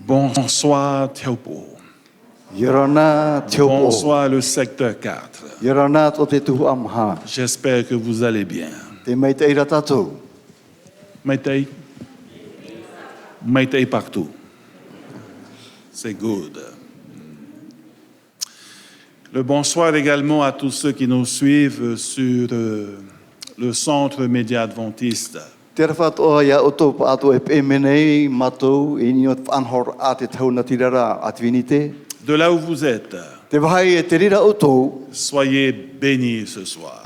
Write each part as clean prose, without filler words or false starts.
Bonsoir Théopo. Bonsoir le secteur 4. J'espère que vous allez bien. Meitei. Meitei partout. C'est good. Le bonsoir également à tous ceux qui nous suivent sur le centre média adventiste. De là où vous êtes, soyez bénis ce soir.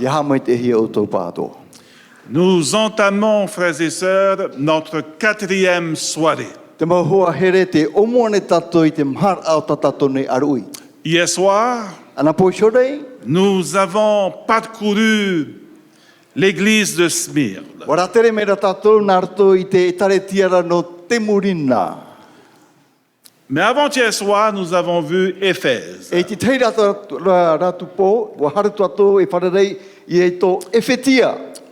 Nous entamons, frères et sœurs, notre 4e soirée. Hier soir, nous avons parcouru l'église de Smyrne. Mais avant-hier soir, nous avons vu Éphèse.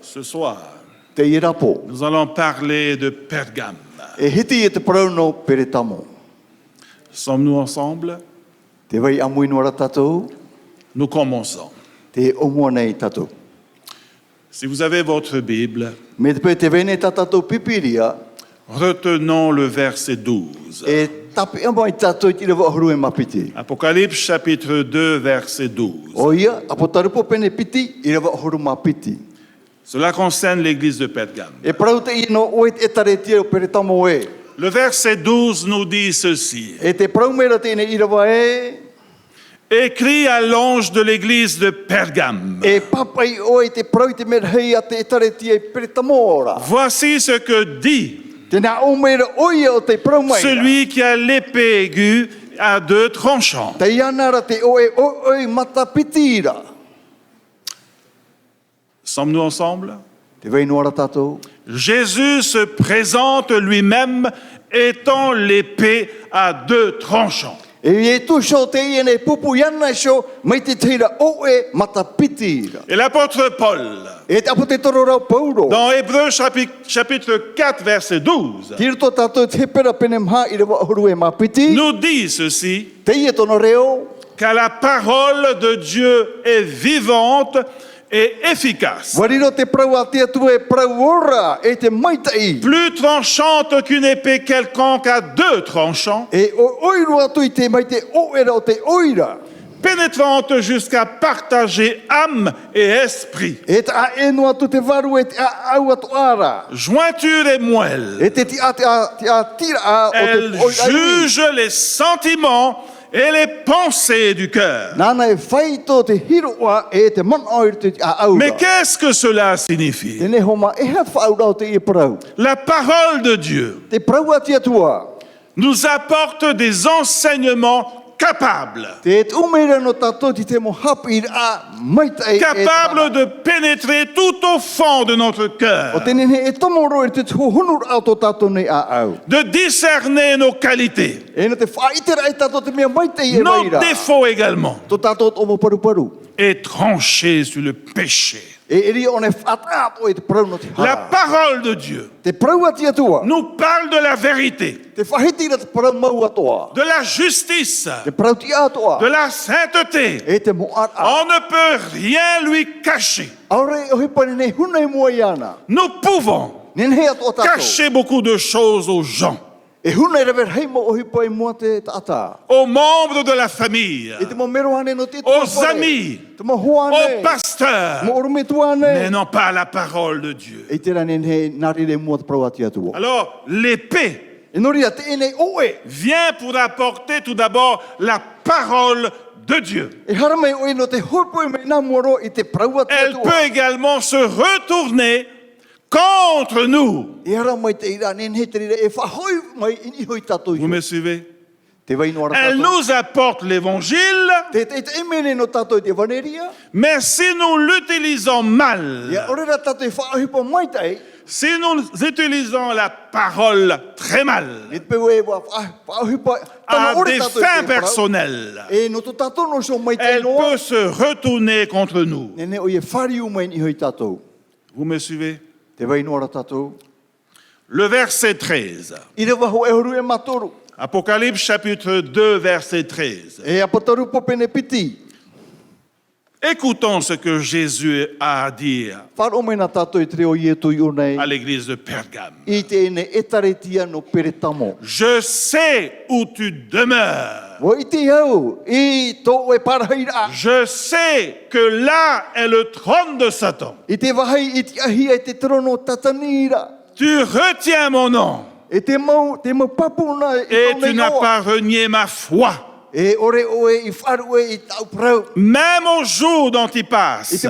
Ce soir, nous allons parler de Pergame. Sommes-nous ensemble? Nous commençons. Si vous avez votre Bible, retenons le verset 12. Apocalypse chapitre 2, verset 12. Cela concerne l'église de Pergame. Le verset 12 nous dit ceci. Écrit à l'ange de l'église de Pergame. Voici ce que dit celui qui a l'épée aiguë à 2 tranchants. Sommes-nous ensemble? Jésus se présente lui-même étant l'épée à 2 tranchants. Et l'apôtre Paul, dans Hébreux chapitre 4, verset 12, nous dit ceci, car la parole de Dieu est vivante et efficace, plus tranchante qu'une épée quelconque à 2 tranchants, pénétrante jusqu'à partager âme et esprit, jointure et moelle. Elle juge les sentiments et les pensées du cœur. Mais qu'est-ce que cela signifie? La parole de Dieu nous apporte des enseignements capables de pénétrer tout au fond de notre cœur, de discerner nos qualités, nos défauts également, et trancher sur le péché. La parole de Dieu nous parle de la vérité, de la justice, de la sainteté. On ne peut rien lui cacher. Nous pouvons cacher beaucoup de choses aux gens, aux membres de la famille, aux amis, aux pasteurs, mais non pas la parole de Dieu. Alors, l'épée vient pour apporter tout d'abord la parole de Dieu. Elle peut également se retourner contre nous. Vous me suivez? Elle nous apporte l'évangile, mais si nous l'utilisons mal, si nous utilisons la parole très mal, à des fins personnelles, elle peut se retourner contre nous. Vous me suivez? Le verset 13. Apocalypse chapitre 2, verset 13. Écoutons ce que Jésus a à dire à l'église de Pergame. Je sais où tu demeures. Je sais que là est le trône de Satan. Tu retiens mon nom. Et tu n'as pas renié ma foi. Même au jour dont il passe,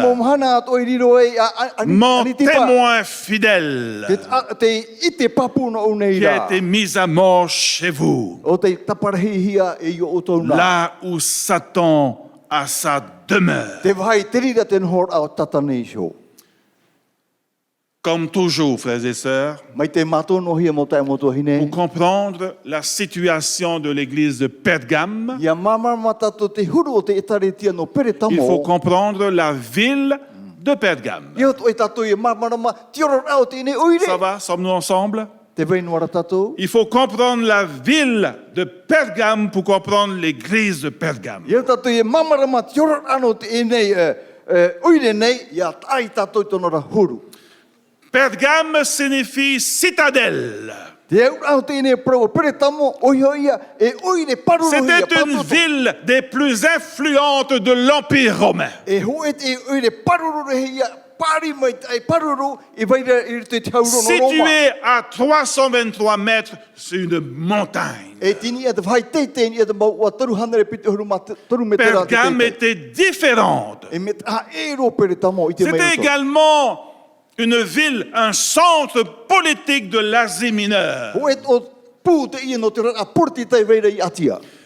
mon témoin fidèle qui a été mis à mort chez vous, là où Satan a sa demeure. Comme toujours, frères et sœurs, pour comprendre la situation de l'église de Pergame, il faut comprendre la ville de Pergame. Ça va? Sommes-nous ensemble? Il faut comprendre la ville de Pergame pour comprendre l'église de Pergame. Pergame signifie citadelle. C'était une ville des plus influentes de l'Empire romain. Située à 323 mètres sur une montagne. Pergame était différente. C'était également une ville, un centre politique de l'Asie mineure.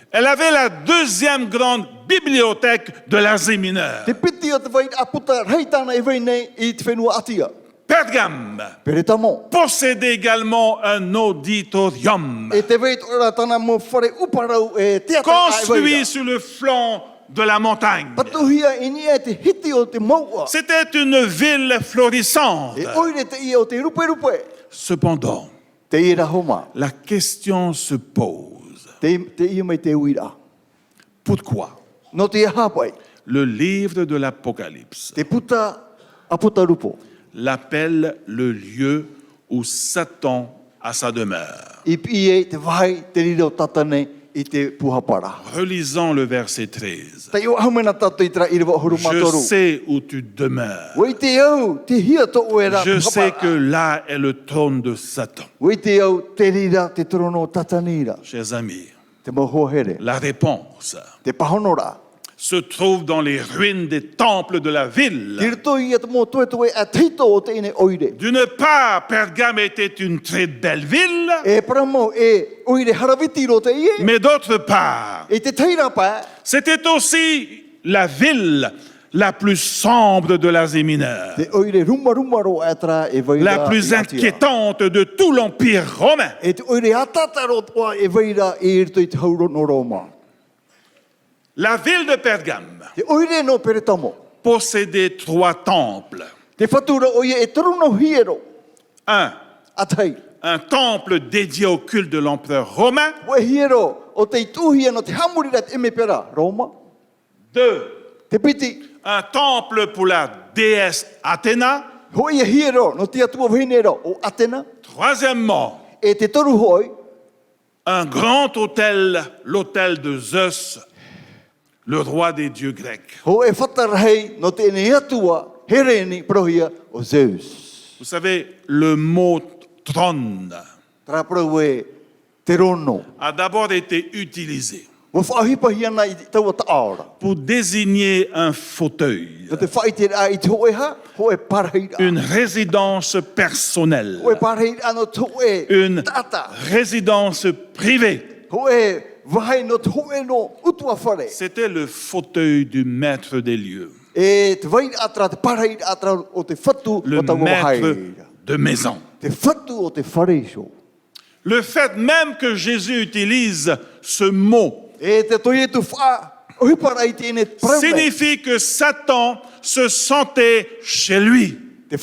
Elle avait la deuxième grande bibliothèque de l'Asie mineure. Pergame possédait également un auditorium construit sur le flanc de la montagne. C'était une ville florissante. Cependant, la question se pose. Pourquoi le livre de l'Apocalypse l'appelle le lieu où Satan a sa demeure? Relisons le verset 13. Je sais où tu demeures. Je sais que là est le trône de Satan. Chers amis, la réponse se trouve dans les ruines des temples de la ville. D'une part, Pergame était une très belle ville, mais d'autre part, c'était aussi la ville la plus sombre de l'Asie mineure, la plus inquiétante de tout l'Empire romain. La ville de Pergame possédait 3 temples. Un temple dédié au culte de l'empereur romain. 2. Un temple pour la déesse Athéna. Troisièmement, un grand autel, l'autel de Zeus, le roi des dieux grecs. Vous savez, le mot trône a d'abord été utilisé pour désigner un fauteuil, une résidence personnelle, une résidence privée. C'était le fauteuil du maître des lieux, le maître de maison. Le fait même que Jésus utilise ce mot signifie que Satan se sentait chez lui. Il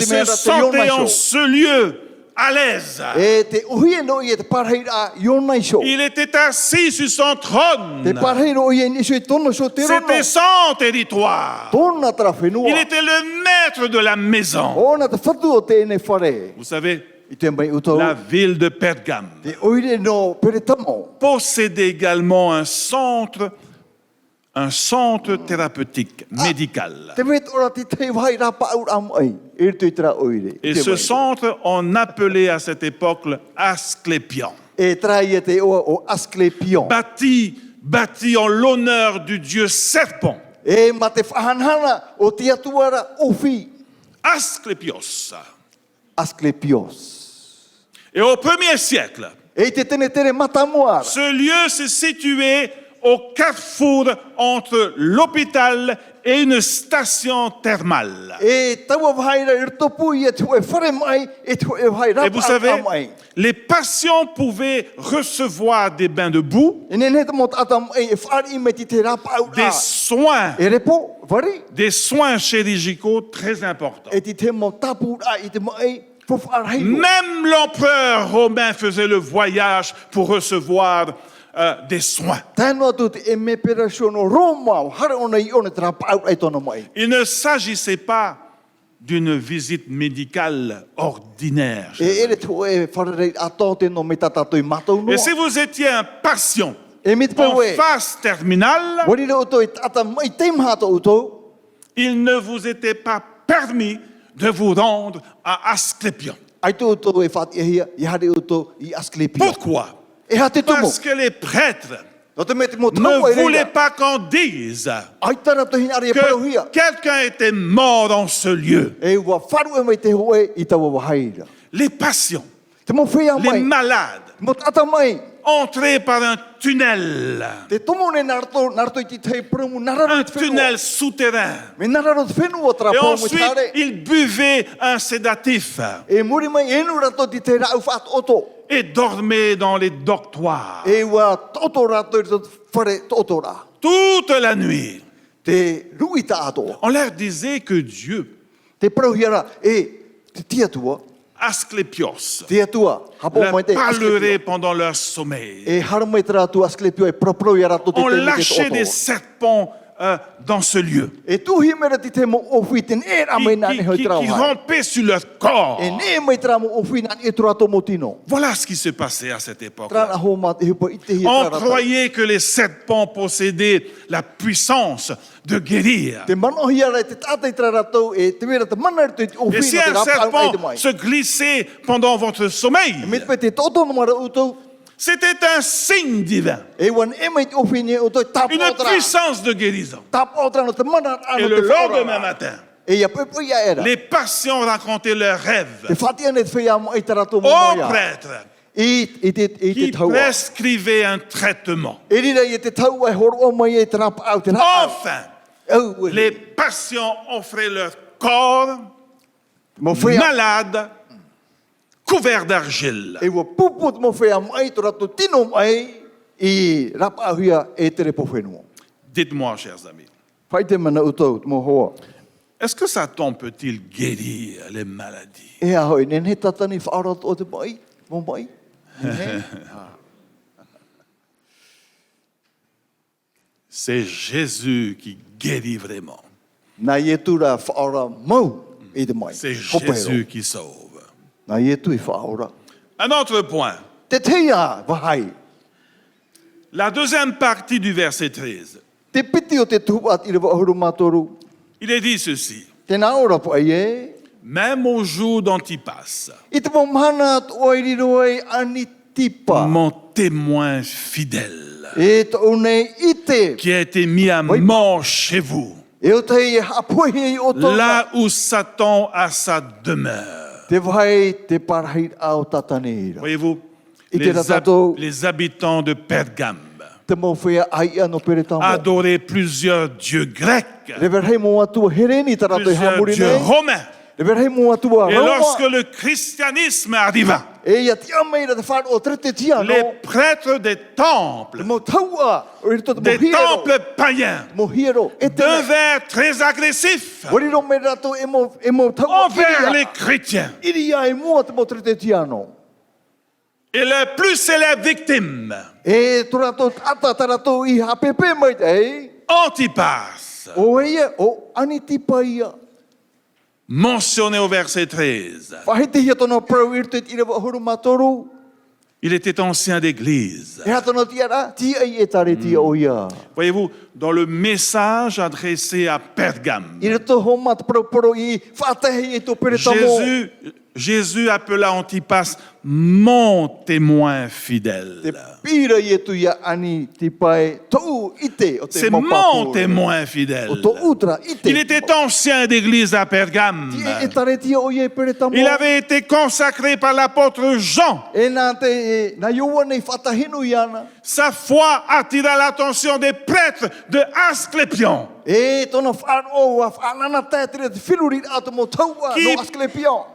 se sentait en ce lieu à l'aise. Il était assis sur son trône. C'était son territoire. Il était le maître de la maison. Vous savez, la ville de Pergame possédait également un centre thérapeutique, médical. Et ce centre, on appelait à cette époque Asclépion. Bâti en l'honneur du dieu serpent. Asclépios. Et au 1er siècle, ce lieu se situait au carrefour entre l'hôpital et une station thermale. Et vous savez, les patients pouvaient recevoir des bains de boue, des soins chirurgicaux très importants. Même l'empereur romain faisait le voyage pour recevoir des soins. Il ne s'agissait pas d'une visite médicale ordinaire. Et si vous étiez un patient en phase terminale, il ne vous était pas permis de vous rendre à Asclépion. Pourquoi? Parce que les prêtres ne voulaient pas qu'on dise que quelqu'un était mort dans ce lieu. Les patients, les malades, entraient par un tunnel. Un tunnel souterrain. Et ensuite, ils buvaient un sédatif. Et dormaient dans les dortoirs. Toute la nuit. On leur disait que Dieu, Asclépios, leur parlerait pendant leur sommeil. On lâchait des serpents dans ce lieu qui rampaient sur leur corps. Voilà ce qui se passait à cette époque. On croyait que les serpents possédaient la puissance de guérir. Et si un serpent se glissait pendant votre sommeil, c'était un signe divin, une puissance de guérison. Et le lendemain matin, les patients racontaient leurs rêves aux prêtres qui prescrivaient un traitement. Enfin, les patients offraient leur corps malade, couvert d'argile. Dites-moi, chers amis, est-ce que Satan peut-il guérir les maladies? C'est Jésus qui guérit vraiment. C'est Jésus qui sauve. Un autre point. La deuxième partie du verset 13. Il est dit ceci. Même au jour d'Antipas, mon témoin fidèle, qui a été mis à mort chez vous, là où Satan a sa demeure. Voyez-vous, les habitants de Pergame adoraient plusieurs dieux grecs, plusieurs dieux romains. Et lorsque le christianisme arriva, les prêtres des temples païens, devinrent très agressifs envers les chrétiens. Et la plus célèbre victime, Antipas, mentionné au verset 13. Il était ancien d'église. Voyez-vous, dans le message adressé à Pergame, Jésus appela Antipas mon témoin fidèle. C'est mon témoin fidèle. Il était ancien d'église à Pergame. Il avait été consacré par l'apôtre Jean. Sa foi attira l'attention des prêtres de Asclépion, qui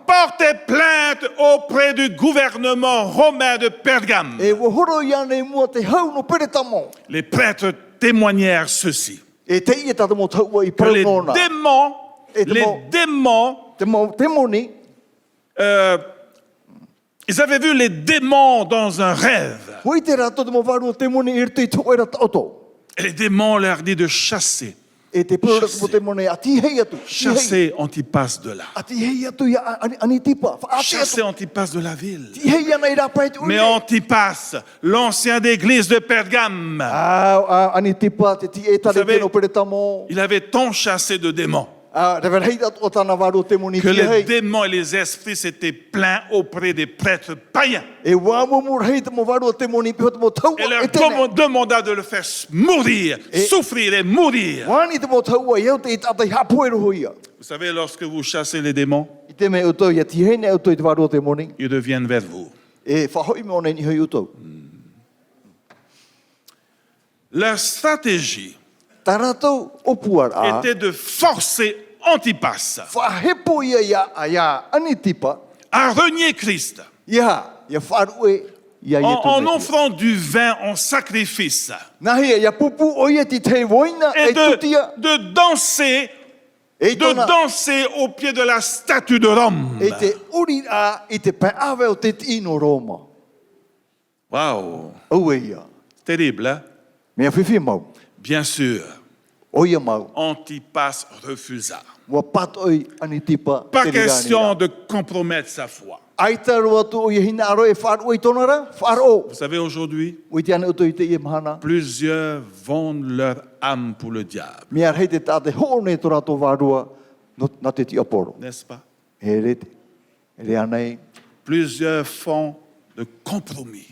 portait plainte auprès du gouvernement romain de Pergame. Les prêtres témoignèrent ceci, que les démons, ils avaient vu les démons dans un rêve. Et les démons leur dit de chasser Antipas de là. Chasser Antipas de la ville. Mais Antipas, l'ancien d'église de Pergame, vous savez, il avait tant chassé de démons que les démons et les esprits s'étaient plaints auprès des prêtres païens. Et leur demanda de le faire mourir, souffrir et mourir. Vous savez, lorsque vous chassez les démons, ils deviennent vers vous. Leur stratégie était de forcer Antipas à renier Christ en offrant du vin en sacrifice et de danser au pied de la statue de Rome. Waouh! Terrible, hein? Bien sûr, Antipas refusa. Pas question de compromettre sa foi. Vous savez, aujourd'hui, plusieurs vendent leur âme pour le diable. N'est-ce pas? Plusieurs font de compromis.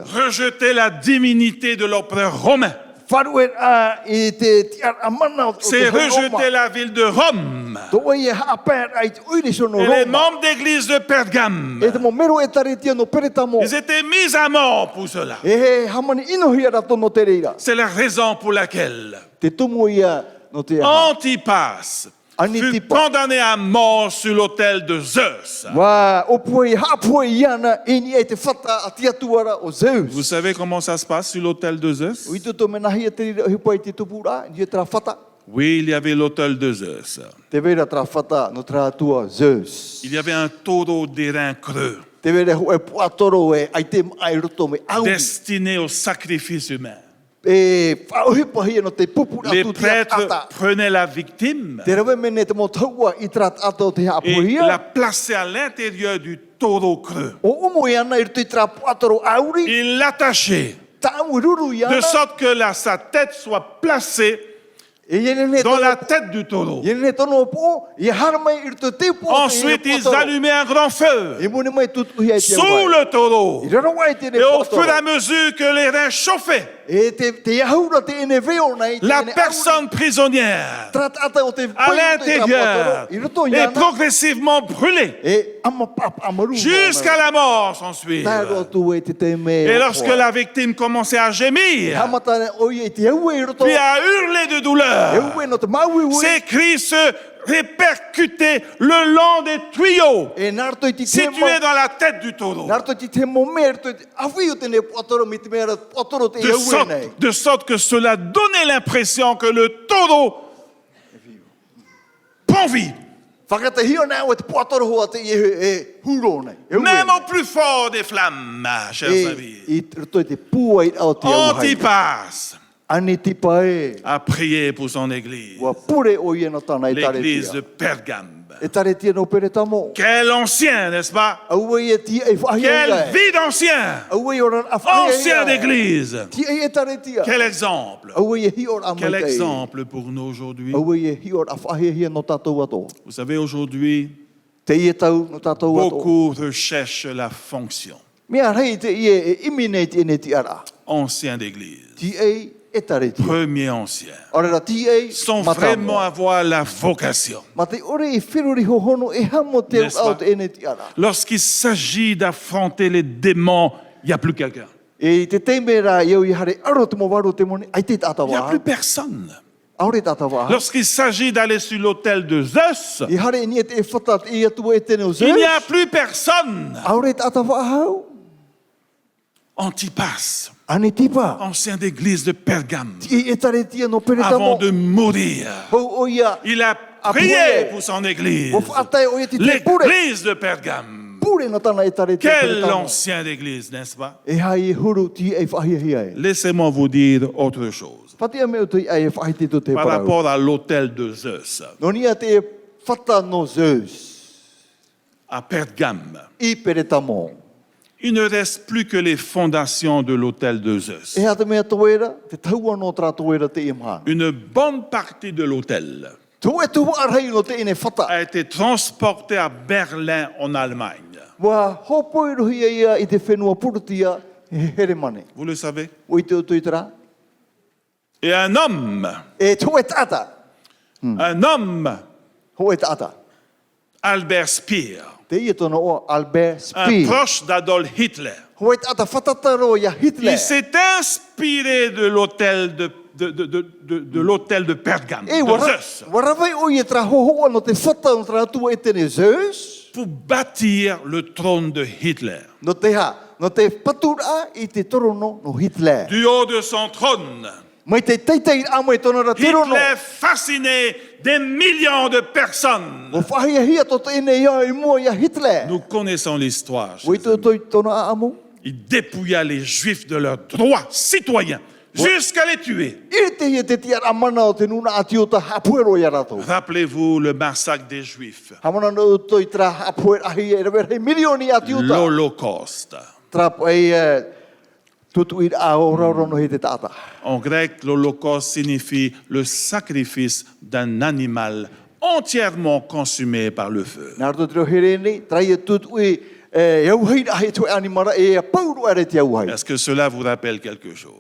Rejeter la divinité de l'empereur romain, c'est rejeter la ville de Rome. Et les membres d'église de Pergame, ils étaient mis à mort pour cela. C'est la raison pour laquelle Antipas fut condamné à mort sur l'autel de Zeus. Vous savez comment ça se passe sur l'autel de Zeus? Oui, il y avait l'autel de Zeus. Il y avait un taureau d'airain creux destiné au sacrifice humain. Les prêtres prenaient la victime et la plaçaient à l'intérieur du taureau creux. Ils l'attachaient de sorte que sa tête soit placée dans la tête du taureau. Ensuite, ils allumaient un grand feu sous le taureau. Et au fur et à mesure que les reins chauffaient, La personne prisonnière à l'intérieur est progressivement brûlée jusqu'à la mort s'ensuit. Et lorsque la victime commençait à gémir, puis à hurler de douleur, ses cris se répercuter le long des tuyaux situés dans la tête du taureau. De sorte que cela donnait l'impression que le taureau prend vie. Même au plus fort des flammes, chers amis. Antipas a prié pour son église, l'église de Pergame. Quel ancien, n'est-ce pas? Quelle vie d'ancien! Ancien d'église! Quel exemple! Quel exemple pour nous aujourd'hui! Vous savez, aujourd'hui, beaucoup recherchent la fonction. Ancien d'église. Premier ancien, sans vraiment avoir la vocation. Lorsqu'il s'agit d'affronter les démons, il n'y a plus quelqu'un. Il n'y a plus personne. Lorsqu'il s'agit d'aller sur l'autel de Zeus, il n'y a plus personne. Antipas, ancien d'église de Pergame, avant de mourir, il a prié pour son église, l'église de Pergame. Quel ancien d'église, n'est-ce pas? Laissez-moi vous dire autre chose. Par rapport à l'autel de Zeus, à Pergame, il ne reste plus que les fondations de l'autel de Zeus. Une bonne partie de l'autel a été transportée à Berlin, en Allemagne. Vous le savez? Et un homme, Albert Speer, un proche d'Adolf Hitler, il s'est inspiré de l'autel de Pergame, de Zeus, pour bâtir le trône de Hitler. Du haut de son trône, Hitler fascinait des millions de personnes. Nous connaissons l'histoire. Il dépouilla les Juifs de leurs droits citoyens jusqu'à les tuer. Rappelez-vous le massacre des Juifs, l'Holocauste. En grec, l'Holocauste signifie le sacrifice d'un animal entièrement consumé par le feu. Est-ce que cela vous rappelle quelque chose?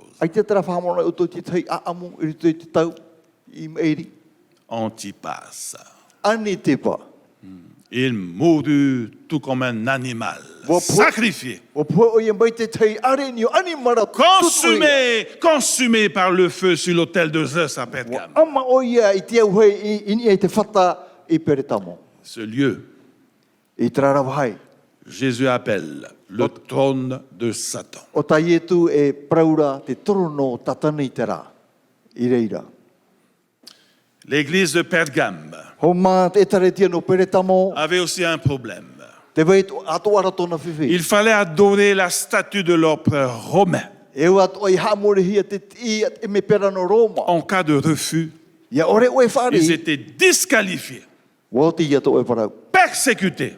Antipas. Il mourut tout comme un animal, sacrifié, consumé par le feu sur l'autel de Zeus à Pergame. Ce lieu, Jésus appelle le trône de Satan. L'église de Pergame avait aussi un problème. Il fallait adorer la statue de l'empereur romain. En cas de refus, ils étaient disqualifiés, persécutés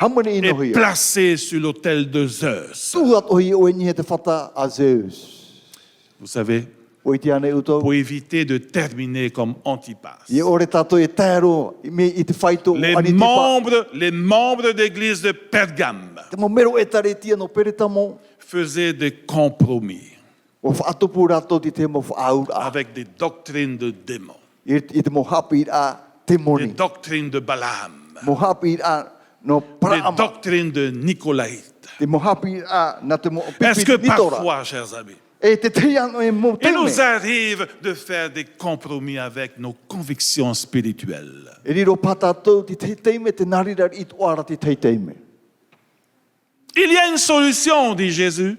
et placés sur l'autel de Zeus. Vous savez, pour éviter de terminer comme Antipas, les membres d'église de Pergame faisaient des compromis. avec des doctrines de démons, des doctrines de Balaam, des doctrines de Nicolaïtes. Est-ce que parfois, chers amis, il nous arrive de faire des compromis avec nos convictions spirituelles? Il y a une solution, dit Jésus.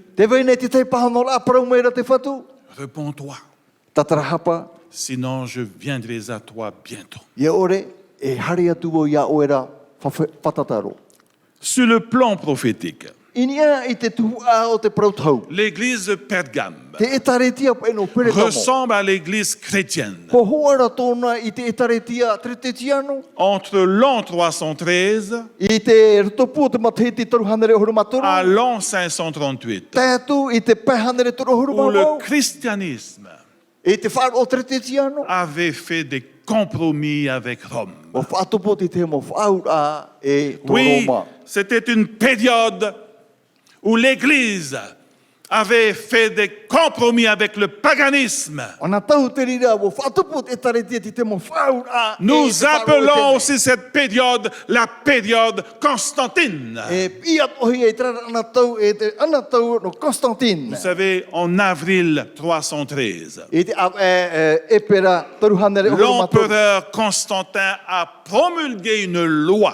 Réponds-toi. Sinon, je viendrai à toi bientôt. Sur le plan prophétique, l'église de Pergame ressemble à l'église chrétienne. Entre l'an 313 à l'an 538, où le christianisme avait fait des compromis avec Rome. Oui, c'était une période où l'Église avait fait des compromis avec le paganisme. Nous appelons aussi cette période la période Constantine. Vous savez, en avril 313, l'empereur Constantin a promulgué une loi.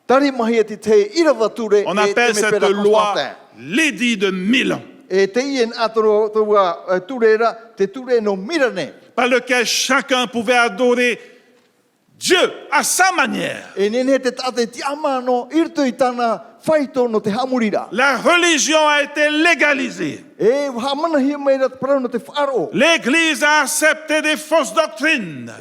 On appelle cette loi l'édit de Milan, par lequel chacun pouvait adorer Dieu à sa manière. La religion a été légalisée. L'Église a accepté des fausses doctrines.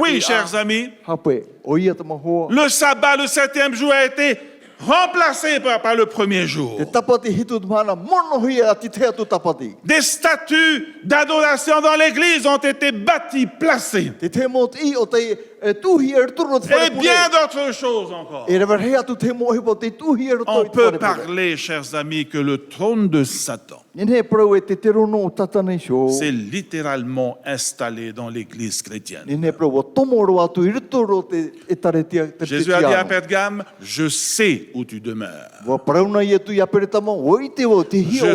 Oui, chers amis, le sabbat, le 7e jour, a été remplacé par le premier jour. Des statues d'adoration dans l'église ont été bâties, placées. Et bien d'autres choses encore. On peut parler, chers amis, que le trône de Satan s'est littéralement installé dans l'église chrétienne. Jésus a dit à Pergame, je sais où tu demeures. Je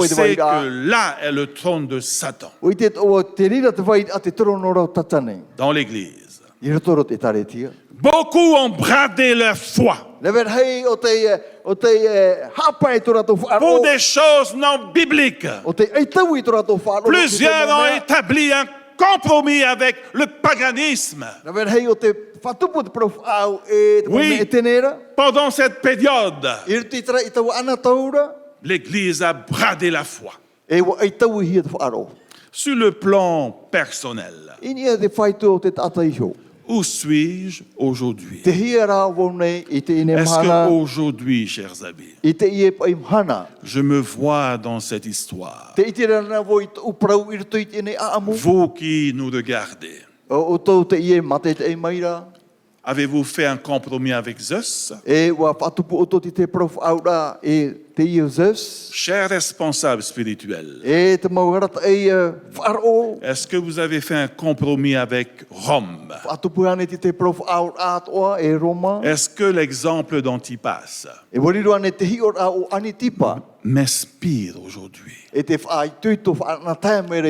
sais que là est le trône de Satan. Dans l'église. Beaucoup ont bradé leur foi pour des choses non bibliques. Plusieurs ont établi un compromis avec le paganisme. Oui, pendant cette période, l'Église a bradé la foi. Sur le plan personnel, où suis-je aujourd'hui? Est-ce qu'aujourd'hui, chers amis, je me vois dans cette histoire? Vous qui nous regardez, avez-vous fait un compromis avec Zeus? Chers responsables spirituels, est-ce que vous avez fait un compromis avec Rome? Est-ce que l'exemple d'Antipas m'inspire aujourd'hui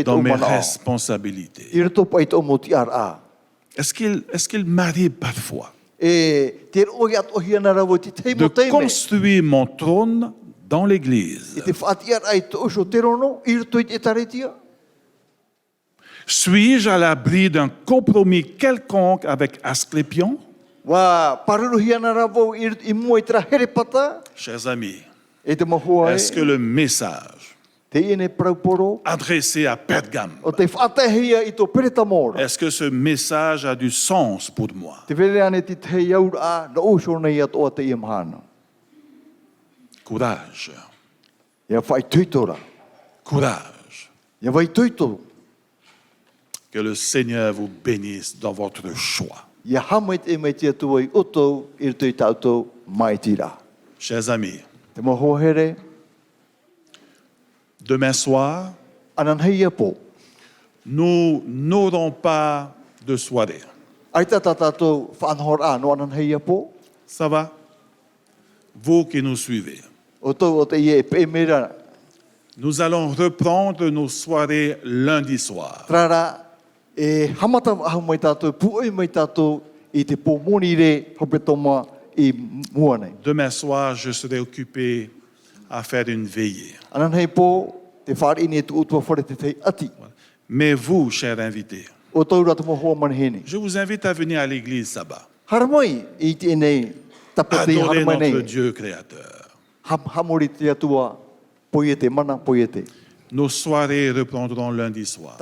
dans mes responsabilités? Est-ce qu'il m'arrive parfois de construire mon trône dans l'église? Suis-je à l'abri d'un compromis quelconque avec Asclépion? Chers amis, est-ce que le message adressé à Pergame, est-ce que ce message a du sens pour moi? Courage. Courage. Que le Seigneur vous bénisse dans votre choix. Chers amis, Demain soir, nous n'aurons pas de soirée. Ça va? Vous qui nous suivez. Nous allons reprendre nos soirées lundi soir. Demain soir, je serai occupé à faire une veillée. Mais vous, chers invités, je vous invite à venir à l'église Sabbat. Adorer notre Dieu créateur. Nos soirées reprendront lundi soir.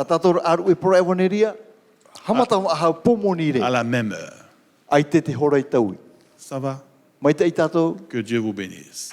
À la même heure. Ça va? Que Dieu vous bénisse.